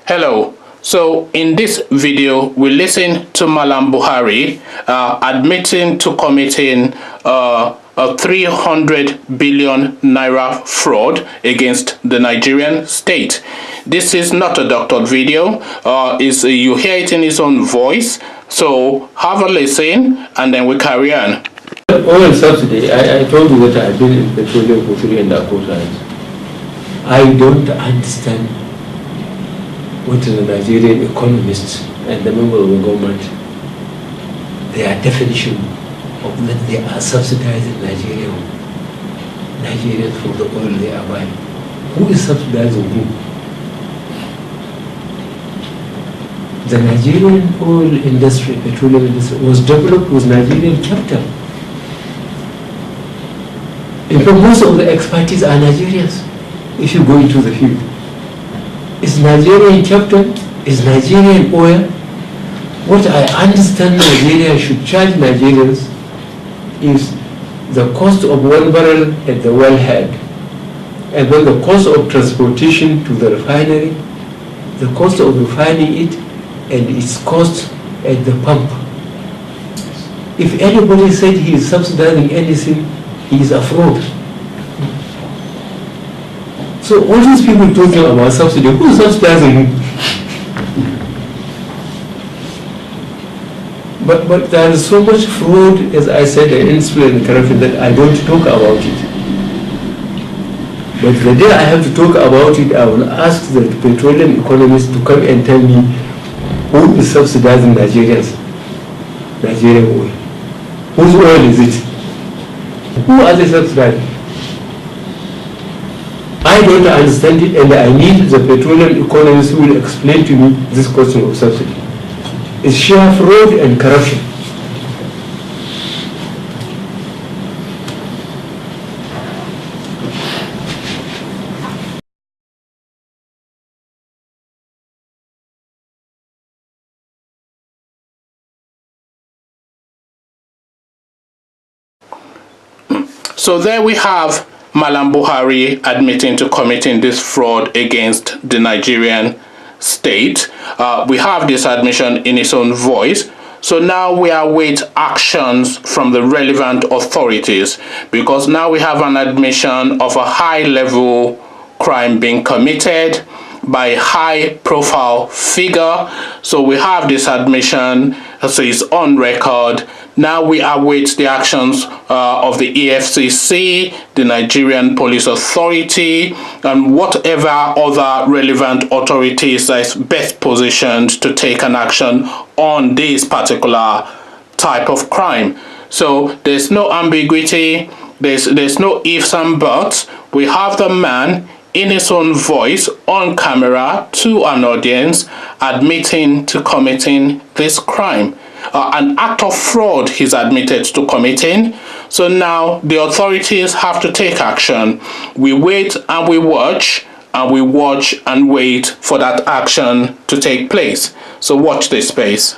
Hello. So in this video, we listen to Mallam Buhari admitting to committing a 300 billion naira fraud against the Nigerian state. This is not a doctored video. You hear it in his own voice. So have a listen and then we carry on. Oil subsidy, I told you that I've been in petroleum for 3.25 years. I don't understand what the Nigerian economists and the members of the government, their definition of that they are subsidizing Nigerians for the oil they are buying. Who is subsidizing who? The Nigerian oil industry, petroleum industry, was developed with Nigerian capital. In fact, most of the expertise are Nigerians if you go into the field. Is Nigerian capital, is Nigerian oil. What I understand Nigeria should charge Nigerians is the cost of 1 barrel at the wellhead, and then the cost of transportation to the refinery, the cost of refining it, and its cost at the pump. If anybody said he is subsidizing anything, he is a fraud. So all these people talking about subsidy, who is subsidizing who? But there is so much fraud, as I said, and influence and corruption that I don't talk about it. But the day I have to talk about it, I will ask the petroleum economists to come and tell me who is subsidizing Nigerian oil. Whose oil is it? Who are they subsidizing? I don't understand it, and I need the petroleum economists who will explain to me this question of subsidy. It's sheer fraud and corruption. So there we have Mallam Buhari admitting to committing this fraud against the Nigerian state. We have this admission in his own voice. So now we await actions from the relevant authorities, because now we have an admission of a high-level crime being committed by a high-profile figure. So we have this admission, so it's on record. Now we await the actions of the EFCC, the Nigerian Police Authority, and whatever other relevant authorities that is best positioned to take an action on this particular type of crime. So there's no ambiguity, there's no ifs and buts. We have the man in his own voice on camera to an audience admitting to committing this crime. An act of fraud he's admitted to committing. So now the authorities have to take action. We wait and we watch, and we watch and wait for that action to take place. So watch this space.